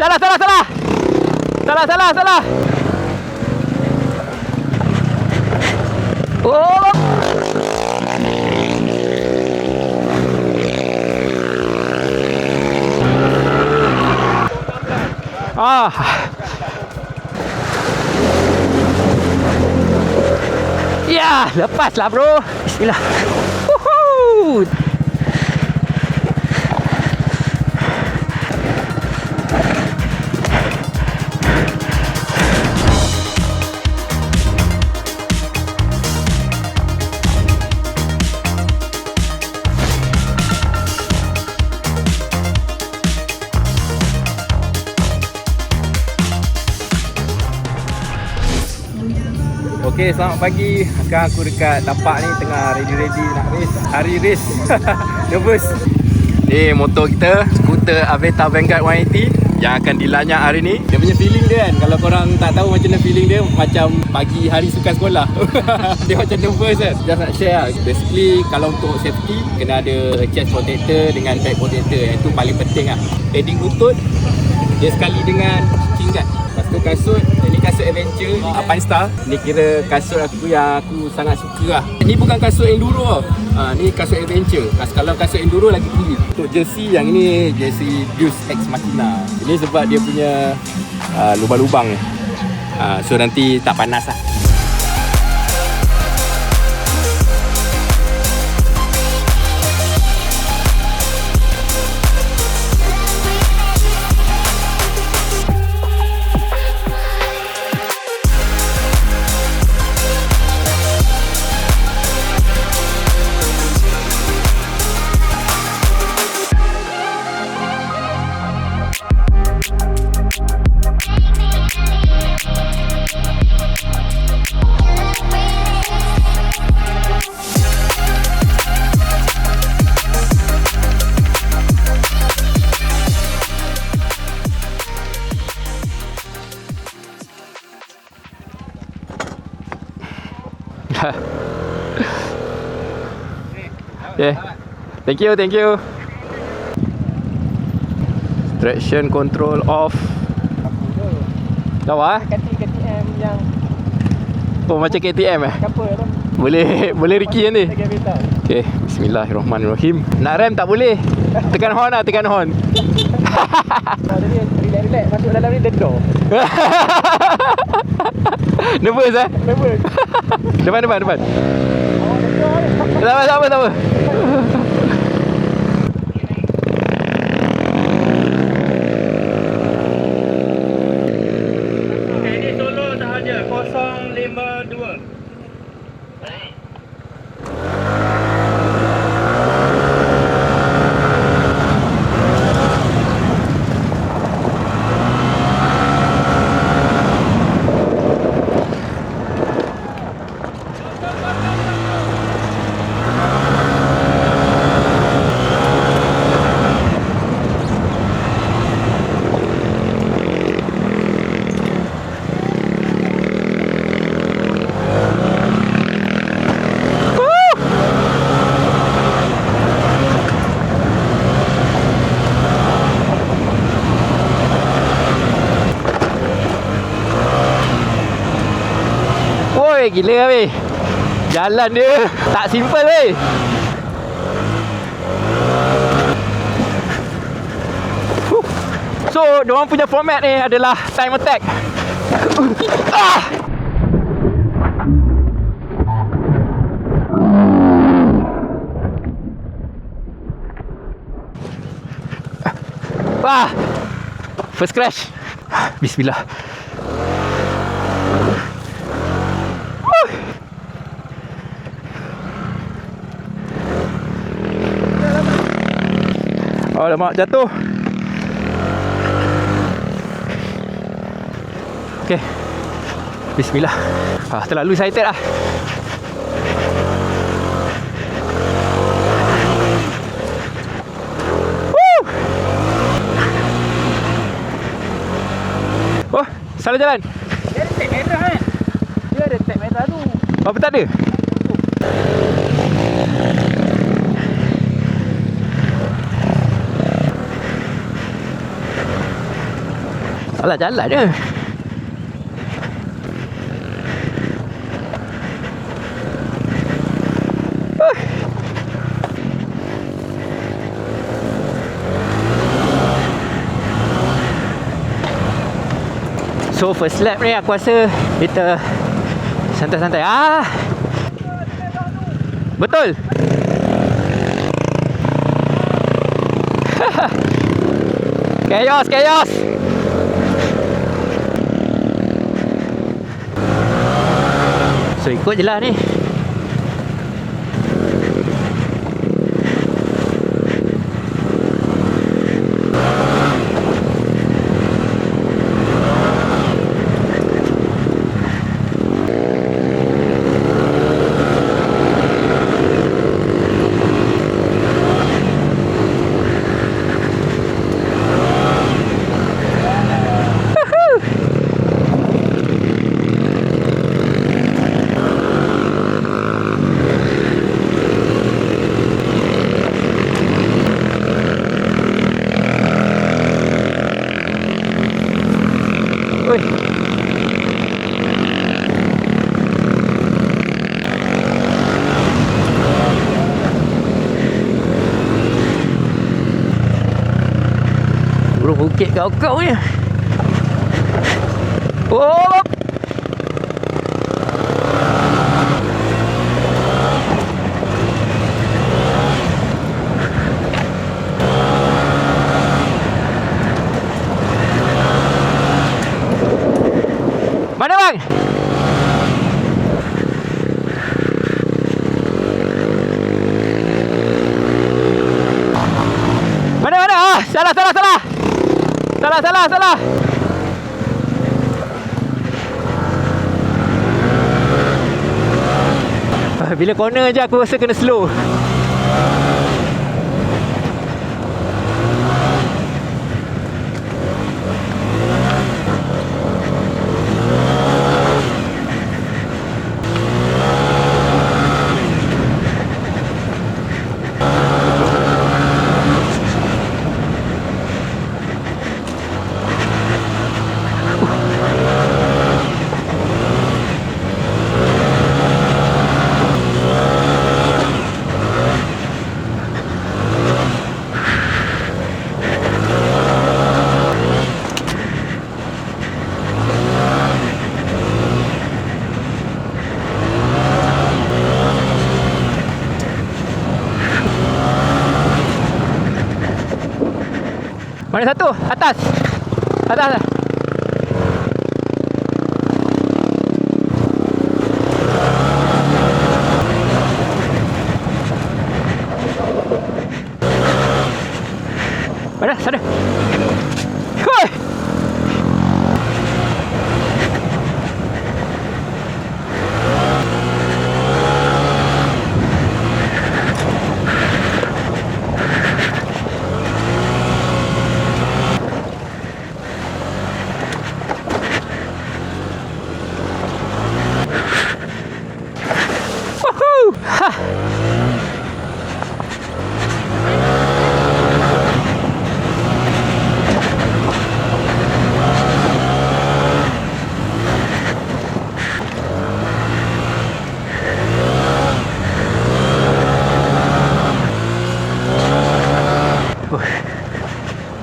Salah. Oh. Ya, lepaslah bro. Bismillah. Woohoo. Okey, selamat pagi. Sekarang aku dekat tapak ni tengah ready nak race. Hari race. Nervous. Ni motor kita, skuter Aveta Vanguard 180 yang akan dilanyak hari ni. Dia punya feeling dia kan, kalau korang tak tahu macam mana feeling dia, macam pagi hari sukan sekolah. Dia macam nervous kan. Just nak share lah. Basically kalau untuk safety kena ada chest protector dengan back protector. Yang itu paling penting lah. Padding lutut dia sekali dengan cinggat. Lepas tu kasut, ni kasut adventure Alpine Star. Ni kira kasut aku yang aku sangat suka lah. Ni bukan kasut enduro tau. Ni kasut adventure. Kalau kasut enduro lagi tinggi. Untuk jersey yang ini jersey Deus Ex Machina. Ini sebab dia punya lubang-lubang ni. So nanti tak panas lah. Okay. Thank you. Traction control off. Lawa? KTM yang Oh, macam KTM couple tu. Boleh Ricky ni. Okay, bismillahirrahmanirrahim. Nak rem tak boleh. Tekan horn. Jadi relax masuk dalam ni dedor. Nervous Nervous. Depan. Sama. Ini solo sahaja 052. Gila weh. Jalan dia tak simple weh. So, diorang punya format ni adalah time attack. Wah. First crash. Bismillah. Alamak, jatuh. Okay. Bismillah. Terlalu excited lah. Woo! Oh, salah jalan. Dia ada tag merah kan? Dia ada tag merah tu. Apa tak ada? Salah jalan dia. So first lap ni aku rasa kita santai-santai. Betul. Chaos. So ikut je lah ni. Oi. Burung bukit kau ni. Oh. Mana bang? Mana? Salah. Bila corner je aku rasa kena slow. Mana satu? Atas. Mana? Sana. Hoi.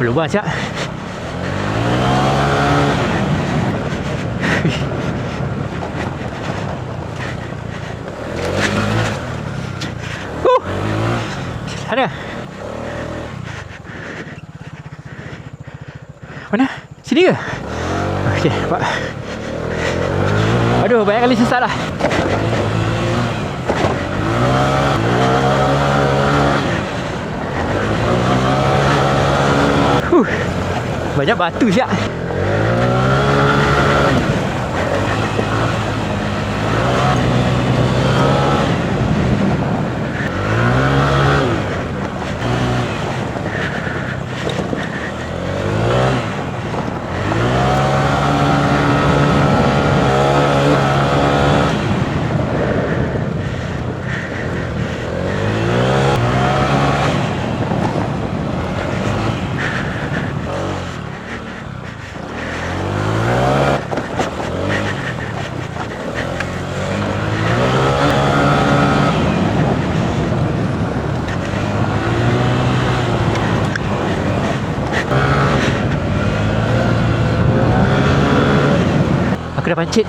Berlubang siap. Ada. Mana? Sini ke? Okey, nampak. Aduh, banyak kali sesat lah. Banyak batu siap. pancit.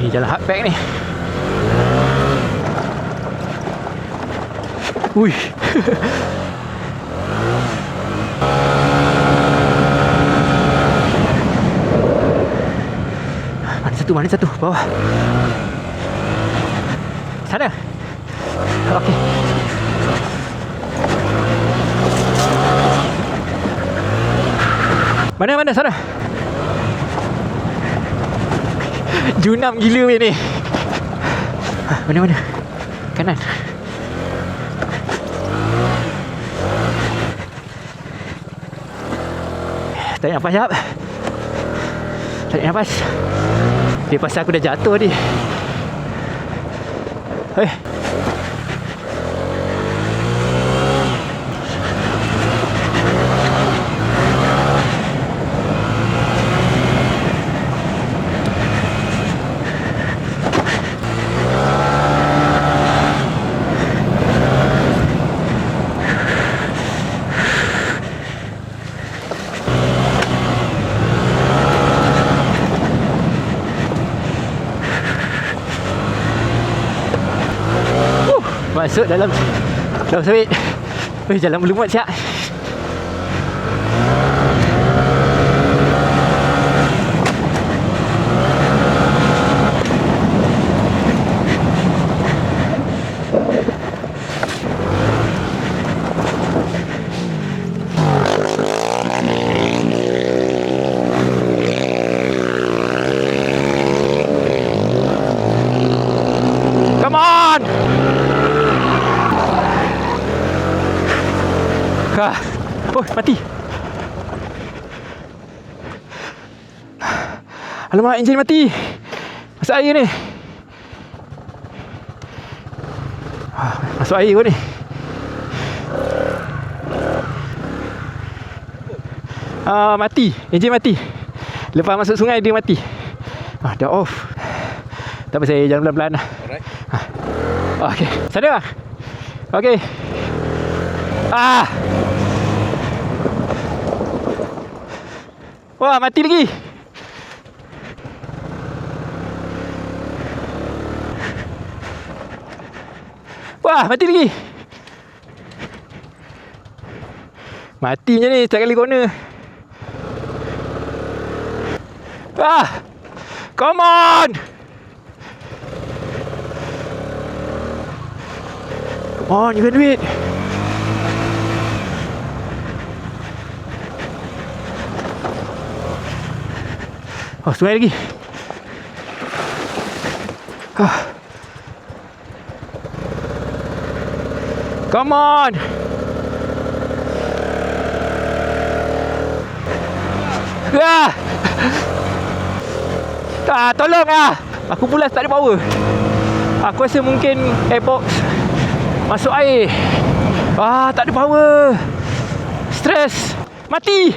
Ni jalan hardpack ni. Ui. Mana satu? Bawah. Sana. Okey. Mana sana? Junam gila weh ni. Mana? Kanan. Tarik nafas jap. Tarik nafas. Dia pasal aku dah jatuh ni. Hei. Masuk dalam sawit. Jalan berlumut siap. Come on! Oh, mati. Alamak, enjin mati. Masuk air ni. Masuk air kot ni. Mati. Enjin mati. Lepas masuk sungai dia mati. Dah off. Tak apa, saya jalan pelan-pelan lah. Alright. Okay. Sana. Okay. Wah, mati lagi. Wah, mati lagi. Mati je ni setiap kali corner. Come on. Come on, you can do it. Oh, sungai lagi. Come on. Tolong lah. Aku pula tak ada power. Aku rasa mungkin airbox masuk air. Tak ada power. Stress. Mati.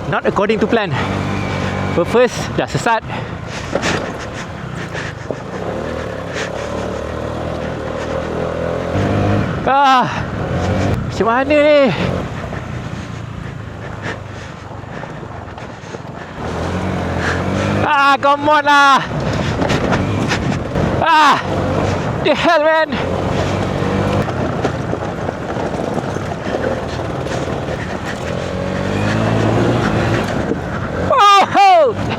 Not according to plan. But first dah sesat. Macam mana ni? Come on lah. The hell, man.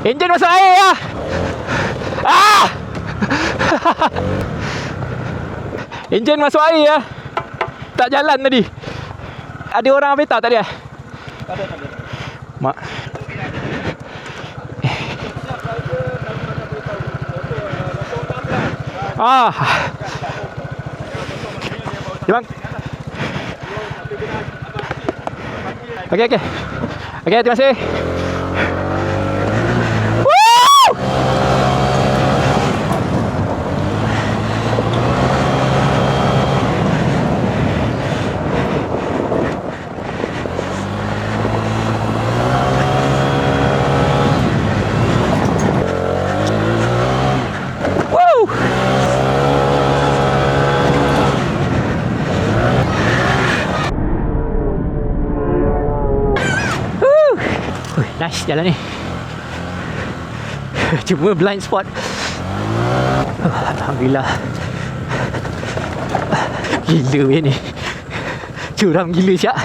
Enjin masuk air lah. Enjin masuk air lah. Tak jalan tadi. Ada orang habis tak tadi? Tak ada. Mak. Bang. Okey. Okey, terima kasih. Nice jalan ni. Cuma blind spot. Alhamdulillah. Gila weh ni. Curam gila siap.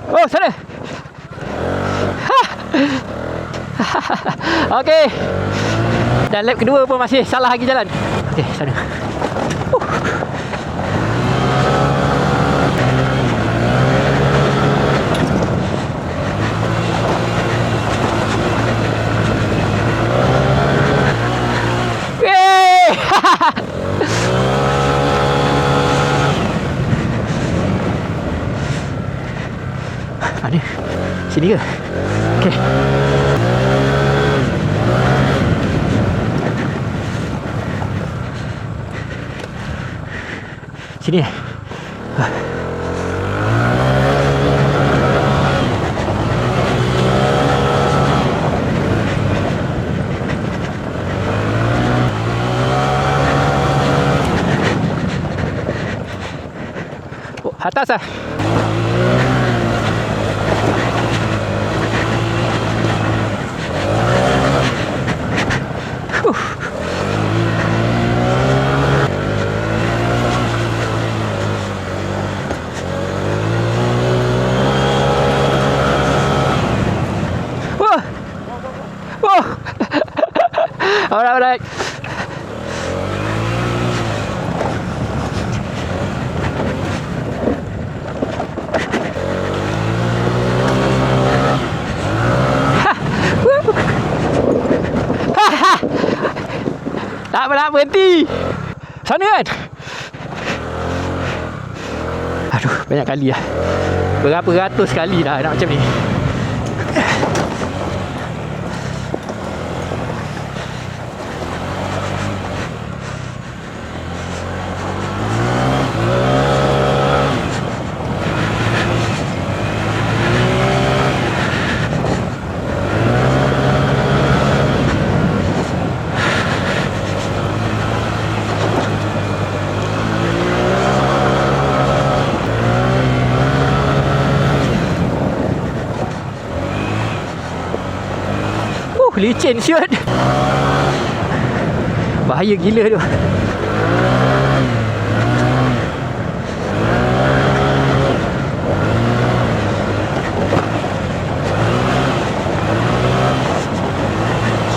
Oh sana. Okey. Dan lap kedua pun masih salah lagi jalan. Okey, sana. Yeay! Mana? Sini ke? Okey. Sini. Oh, atas ah. Alright. Tak berhenti. Sana kan? Aduh, banyak kali lah. Berapa ratus kali dah nak macam ni. Licin siut. Bahaya gila tu.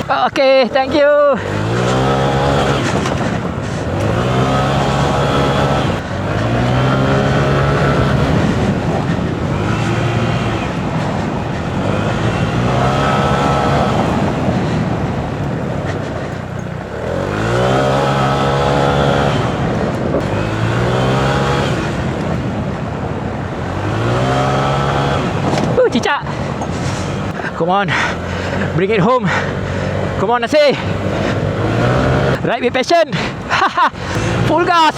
Okay, thank you. Cicak. Come on. Bring it home. Come on, Nasi. Ride with passion. Full gas.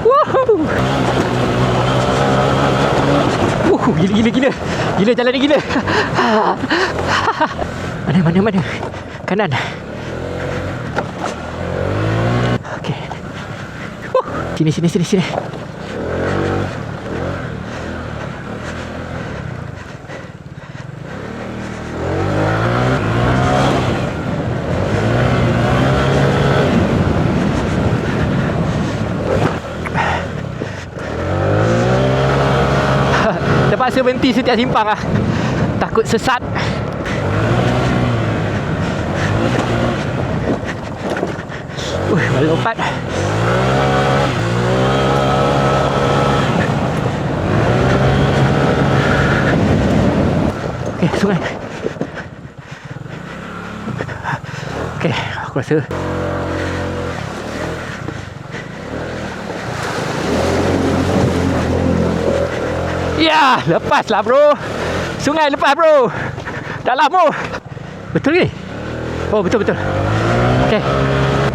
Woohoo. Gila. Gila jalan ni gila. Mana? Kanan. Sini. Terpaksa berhenti setiap simpang lah. Takut sesat. Lompat. Okay, sungai. Okay, aku rasa ya, lepas lah bro. Sungai lepas bro. Dah lama. Betul ke? Oh, betul. Okay.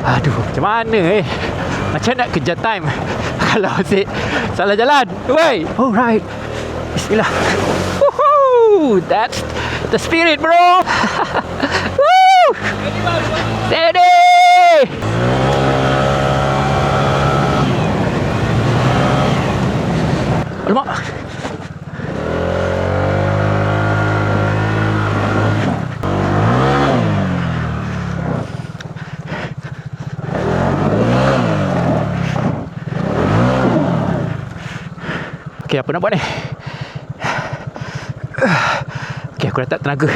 Aduh, macam mana macam nak kejar time kalau asyik salah jalan. Woi. Alright. Bismillah. Woohoo! That's the spirit bro. Woo! Steady! Alamak. Okey, apa nak buat ni? Okey, aku dah tak tenaga.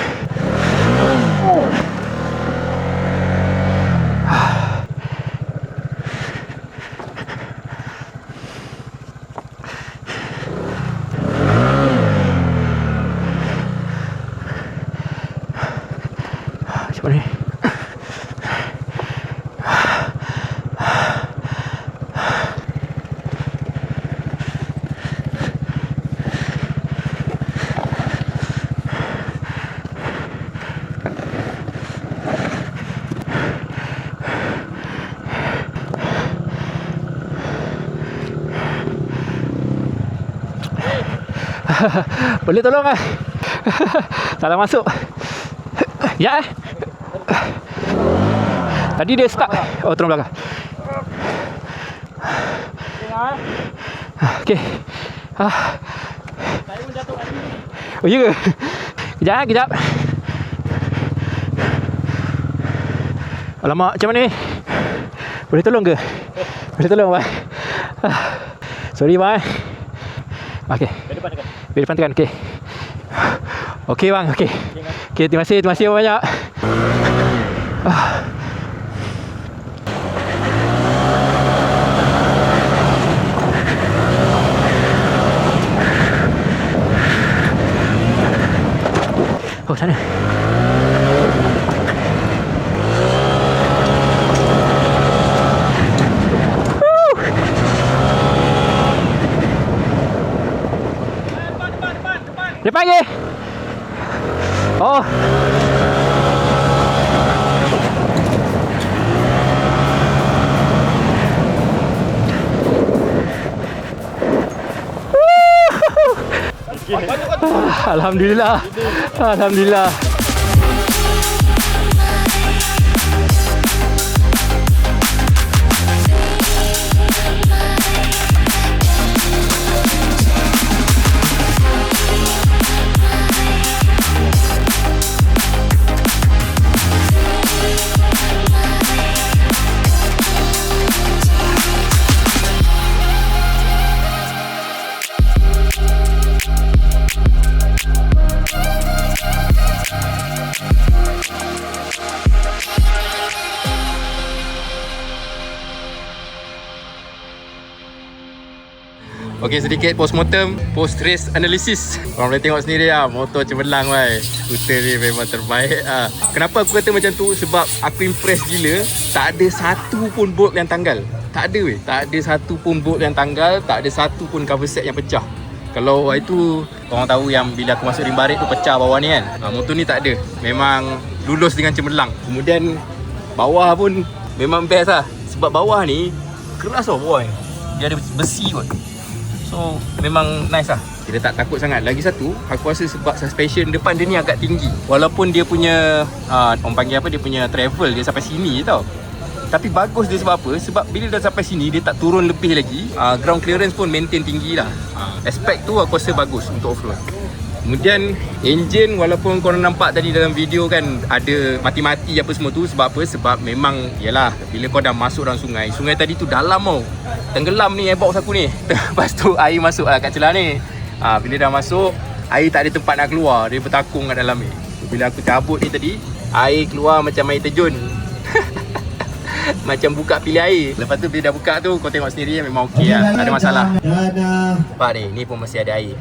Macam mana ni? Boleh tolong kan? Salah masuk. Ya tadi dia stuck. Oh, turun belakang. Okey. Saya pun jatuh tadi. Oh, ya ke? Kejap, kejap. Alamak, macam mana ni? Boleh tolong ke? Boleh tolong, bang? Sorry, bang. Okey. Ke depan tekan. Okey. Okey, bang. Okey. Okey, terima kasih banyak. Oh, sana. Depan lagi. Oh. Alhamdulillah. Alhamdulillah. Okey, sedikit postmortem, post race analysis. Korang boleh tengok sendiri lah, motor cemerlang wai. Skuter ni memang terbaik lah. Kenapa aku kata macam tu? Sebab aku impress gila. Tak ada satu pun bolt yang tanggal. Tak ada weh. Tak ada satu pun bolt yang tanggal. Tak ada satu pun cover set yang pecah. Kalau itu, korang tahu yang bila aku masuk rim barit tu pecah bawah ni kan. Motor ni tak ada. Memang lulus dengan cemerlang. Kemudian bawah pun memang best lah. Sebab bawah ni keras tau bawah ni. Dia ada besi kot. So memang nice lah. Kita tak takut sangat. Lagi satu, aku rasa sebab suspension depan dia ni agak tinggi. Walaupun dia punya orang panggil apa, dia punya travel dia sampai sini je tau. Tapi bagus dia sebab apa? Sebab bila dah sampai sini dia tak turun lebih lagi. Ground clearance pun maintain tinggi lah. Aspek tu aku rasa bagus untuk off-road. Kemudian engine, walaupun korang nampak tadi dalam video kan ada mati-mati apa semua tu. Sebab apa? Sebab memang yalah, bila kau dah masuk dalam sungai, sungai tadi tu dalam tau. Tenggelam ni airbox aku ni. Lepas tu air masuk lah kat celah ni. Bila dah masuk, air tak ada tempat nak keluar. Dia bertakung kat dalam ni. Bila aku cabut ni tadi, air keluar macam air terjun. Macam buka pilih air. Lepas tu bila dah buka tu, kau tengok sendiri memang okey lah. Tak ada masalah. Nampak ni pun masih ada air.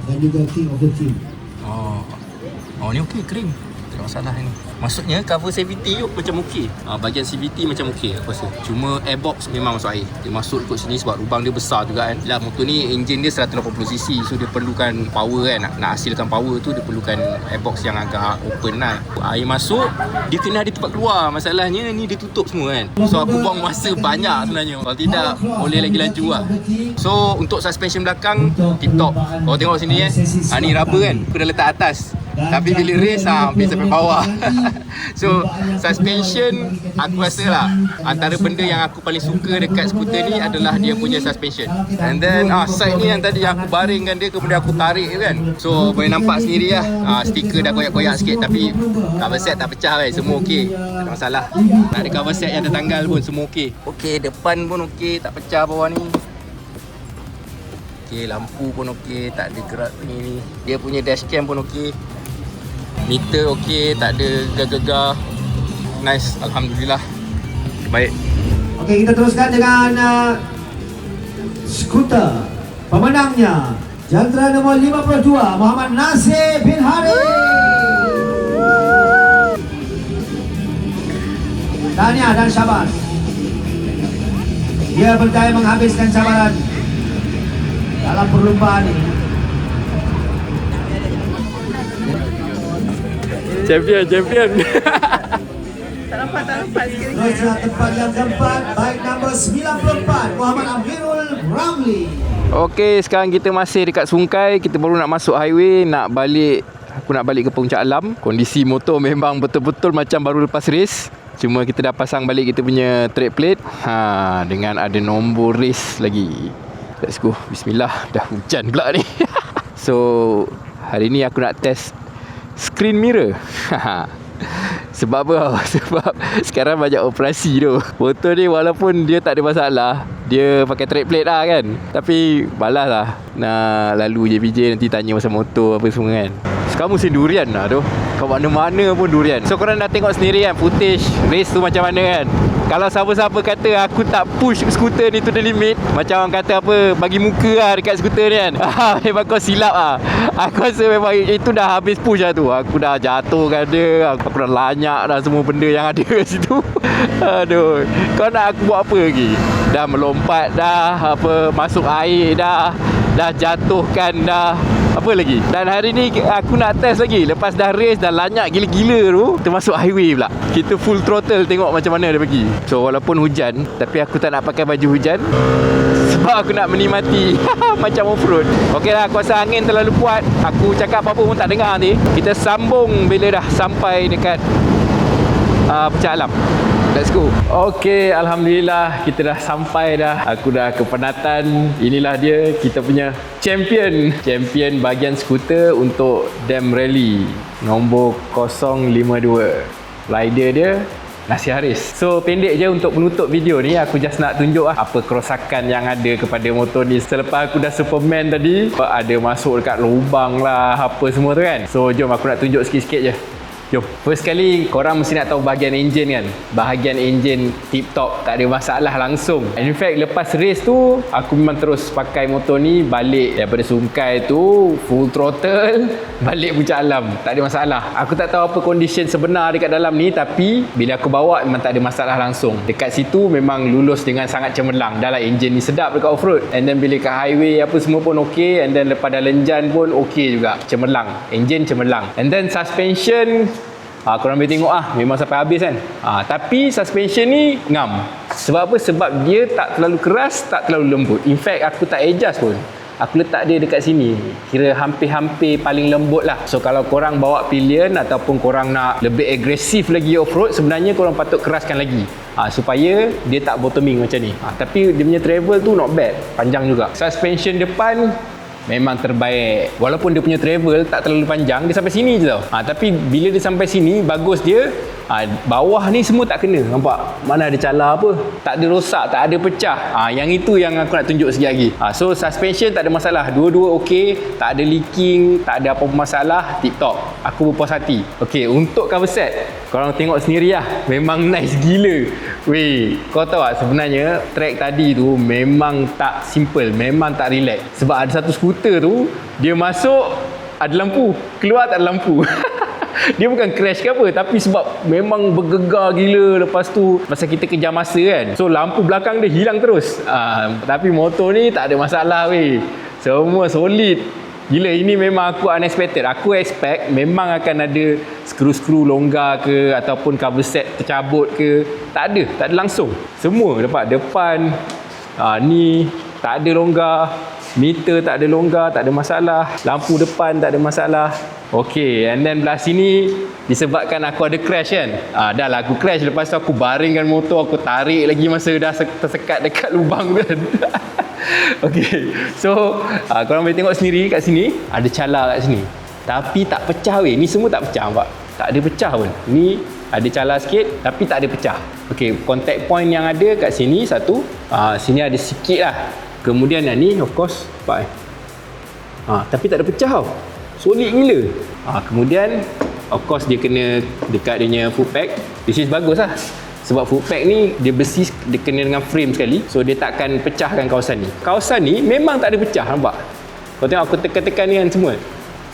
Dan juga king of the team. Oh ni okey, kering. Tak ada masalah ni. Maksudnya cover CVT tu macam okey. Bahagian CVT macam okey aku rasa. Cuma airbox memang masuk air. Dia masuk ikut sini sebab lubang dia besar juga kan. Lah motor ni enjin dia 180cc. So dia perlukan power kan. Nak hasilkan power tu dia perlukan airbox yang agak open lah. Air masuk, dia kena ada tempat keluar. Masalahnya ni dia tutup semua kan. So aku buang masa banyak sebenarnya. Kalau tidak boleh lagi laju lah. So untuk suspension belakang tip top. Kau tengok sini ni rubber kan. Aku dah letak atas. Tapi bila race hampir sampai bawah. So suspension aku rasa lah antara benda yang aku paling suka dekat skuter ni adalah dia punya suspension. And then side ni yang tadi aku baringkan dia, kemudian aku tarik kan. So boleh nampak sendiri lah, stiker dah koyak-koyak sikit, tapi cover set tak pecah kan, semua okey, tak ada masalah. Tak ada cover set yang tertanggal pun, semua okey. Okey, depan pun okey, tak pecah bawah ni. Okey, lampu pun okey, tak ada gerak ni. Dia punya dashcam pun okey. Meter okey, tak ada gegar-gegar. Nice, alhamdulillah. Baik. Okey, kita teruskan dengan skuter. Pemenangnya jantera nombor 52 Muhammad Nasir bin Haris. Tahniah dan syabas. Dia berjaya menghabiskan cabaran dalam perlumbaan ini. Champion. Tak nampak sekali. Teruslah tempat yang keempat, baik nombor 94 Muhammad Amirul Ramli. Okey, sekarang kita masih dekat Sungkai. Kita baru nak masuk highway, aku nak balik ke Puncak Alam. Kondisi motor memang betul-betul macam baru lepas race. Cuma kita dah pasang balik kita punya tread plate dengan ada nombor race lagi. Let's go. Bismillah. Dah hujan pula ni. So hari ni aku nak test screen mirror. Sebab apa? Sebab sekarang banyak operasi tu. Motor ni walaupun dia tak ada masalah, dia pakai tread plate lah kan, tapi balas lah nak lalu JPJ nanti tanya pasal motor apa semua kan. Sekarang musim durian lah tu, kat mana-mana pun durian. So korang dah tengok sendiri kan footage race tu macam mana kan. Kalau siapa-siapa kata aku tak push skuter ni to the limit, macam orang kata apa, bagi muka lah dekat skuter ni kan. Memang kau silap lah. Aku rasa memang itu dah habis push lah tu. Aku dah jatuhkan dia, aku dah lanyak dah semua benda yang ada kat situ. Aduh, kau nak aku buat apa lagi? Dah melompat dah, apa, masuk air dah jatuhkan dah, apa lagi. Dan hari ni aku nak test lagi. Lepas dah race, dah lanyak gila-gila tu, kita masuk highway pula. Kita full throttle tengok macam mana dia pergi. So walaupun hujan, tapi aku tak nak pakai baju hujan sebab aku nak menikmati macam off-road. Okey lah, aku rasa angin terlalu kuat, aku cakap apa-apa pun tak dengar ni. Kita sambung bila dah sampai dekat Puncak Alam. Let's go. Okey, alhamdulillah kita dah sampai dah. Aku dah ke penatan. Inilah dia, kita punya champion bahagian skuter untuk Dam Rally nombor 052. Rider dia Nasir Haris. So pendek je untuk menutup video ni, aku just nak tunjuk apa kerosakan yang ada kepada motor ni. Selepas aku dah Superman tadi, ada masuk dekat lubang lah apa semua tu kan. So jom aku nak tunjuk sikit-sikit je. Jom. First kali korang mesti nak tahu bahagian enjin kan. Bahagian enjin tip top, tak ada masalah langsung. In fact lepas race tu aku memang terus pakai motor ni balik daripada Sungkai tu, full throttle balik Puncak Alam, tak ada masalah. Aku tak tahu apa condition sebenar dekat dalam ni, tapi bila aku bawa memang tak ada masalah langsung. Dekat situ memang lulus dengan sangat cemerlang. Dah lah enjin ni sedap dekat off-road. And then bila kat highway apa semua pun okey. And then lepas dah lenjan pun okey juga, cemerlang. Enjin cemerlang. And then suspension, korang boleh tengok memang sampai habis kan. Tapi suspension ni ngam. Sebab apa? Sebab dia tak terlalu keras, tak terlalu lembut. In fact aku tak adjust pun, aku letak dia dekat sini, kira hampir-hampir paling lembut lah. So kalau korang bawa pilihan ataupun korang nak lebih agresif lagi off-road, sebenarnya korang patut keraskan lagi supaya dia tak bottoming macam ni. Tapi dia punya travel tu not bad, panjang juga. Suspension depan memang terbaik. Walaupun dia punya travel tak terlalu panjang, dia sampai sini je tau. Tapi bila dia sampai sini, bagus dia. Bawah ni semua tak kena. Nampak? Mana ada cala apa. Tak ada rosak, tak ada pecah. Yang itu yang aku nak tunjuk sekejap lagi. So suspension tak ada masalah. Dua-dua okey. Tak ada leaking, tak ada apa-apa masalah. Tip top. Aku berpuas hati. Okey, untuk cover set, korang tengok sendiri lah. Memang nice gila. Weh, kau tahu tak sebenarnya track tadi tu memang tak simple, memang tak relax. Sebab ada satu skuter tu, dia masuk ada lampu, keluar tak ada lampu. Dia bukan crash ke apa, tapi sebab memang bergegar gila. Lepas tu masa kita kejar masa kan, so lampu belakang dia hilang terus. Tapi motor ni tak ada masalah weh, semua solid. Gila, ini memang aku unexpected. Aku expect memang akan ada skru-skru longgar ke ataupun cover set tercabut ke. Tak ada langsung. Semua dapat depan ni tak ada longgar. Meter tak ada longgar, tak ada masalah. Lampu depan tak ada masalah. Okay, and then belah sini disebabkan aku ada crash kan. Dah lah aku crash, lepas tu aku baringkan motor, aku tarik lagi masa dah tersekat dekat lubang tu kan. Okay, so korang boleh tengok sendiri kat sini ada cala kat sini, tapi tak pecah weh. Ni semua tak pecah nampak, tak ada pecah pun. Ni ada cala sikit tapi tak ada pecah. Okay, contact point yang ada kat sini satu, sini ada sikit lah. Kemudian yang ni of course nampak tapi tak ada pecah tau, solid gila. Kemudian of course dia kena dekat dia punya foot peg. This is bagus lah, sebab foot peg ni dia besi, dia kena dengan frame sekali, so dia takkan pecahkan kawasan ni. Kawasan ni memang tak ada pecah, nampak? Kau tengok aku tekan-tekan ni kan semua,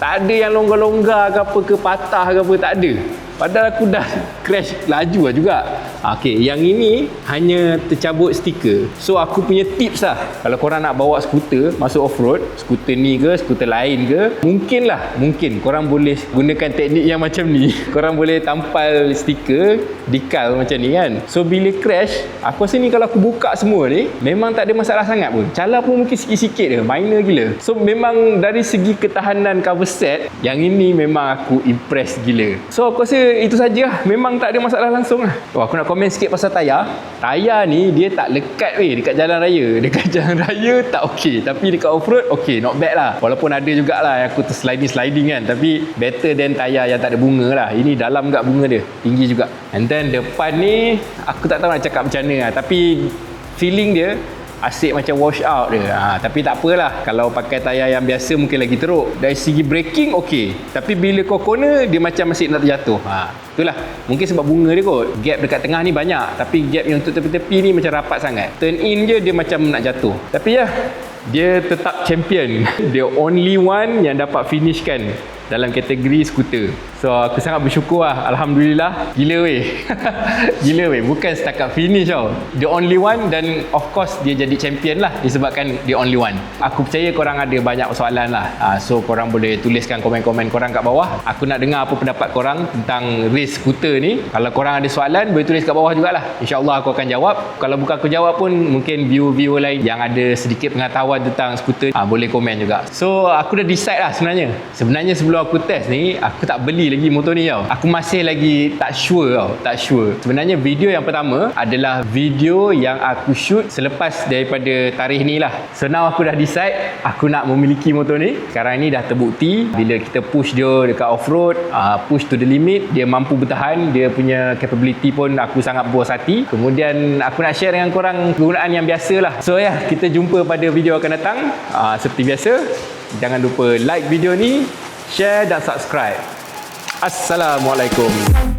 tak ada yang longgar-longgar ke apa ke, patah ke apa, tak ada. Padahal aku dah crash laju lah juga. Okay, yang ini hanya tercabut stiker. So aku punya tips lah, kalau korang nak bawa skuter masuk off-road, skuter ni ke, skuter lain ke, mungkin korang boleh gunakan teknik yang macam ni. Korang boleh tampal stiker, decal macam ni kan. So bila crash, aku rasa ni kalau aku buka semua ni, memang tak ada masalah sangat pun. Cala pun mungkin sikit-sikit je, minor gila. So memang dari segi ketahanan cover set, yang ini memang aku impress gila. So aku rasa itu saja, memang tak ada masalah langsung lah. Aku nak komen sikit pasal tayar. Tayar ni dia tak lekat weh dekat jalan raya. Dekat jalan raya tak okey, tapi dekat off-road okey, not bad lah. Walaupun ada jugalah yang aku tersliding kan, tapi better than tayar yang tak ada bunga lah. Ini dalam kat bunga dia, tinggi juga. And then depan ni aku tak tahu nak cakap macam mana lah, tapi feeling dia asyik macam wash out dia. Tapi tak apalah, kalau pakai tayar yang biasa mungkin lagi teruk. Dari segi braking okey, tapi bila kau corner dia macam masih nak terjatuh. Itulah, mungkin sebab bunga dia kot. Gap dekat tengah ni banyak, tapi gap yang untuk tepi-tepi ni macam rapat sangat. Turn in je dia macam nak jatuh. Tapi ya, dia tetap champion. Dia only one yang dapat finishkan dalam kategori skuter. So aku sangat bersyukur lah, alhamdulillah. Gila weh. Gila weh, bukan setakat finish tau, the only one. Dan of course dia jadi champion lah disebabkan the only one. Aku percaya korang ada banyak soalan lah, so korang boleh tuliskan komen-komen korang kat bawah. Aku nak dengar apa pendapat korang tentang race skuter ni. Kalau korang ada soalan boleh tulis kat bawah jugalah, InsyaAllah aku akan jawab. Kalau bukan aku jawab pun, mungkin viewer lain yang ada sedikit pengetahuan tentang skuter boleh komen juga. So aku dah decide lah sebenarnya sebelum aku test ni, aku tak beli lagi motor ni tau. Aku masih lagi tak sure tau, tak sure. Sebenarnya video yang pertama adalah video yang aku shoot selepas daripada tarikh ni lah. So now aku dah decide aku nak memiliki motor ni. Sekarang ni dah terbukti bila kita push dia dekat off-road, push to the limit, dia mampu bertahan. Dia punya capability pun aku sangat puas hati. Kemudian aku nak share dengan korang penggunaan yang biasa lah. So kita jumpa pada video akan datang. Seperti biasa, jangan lupa like video ni, share dan subscribe. Assalamualaikum.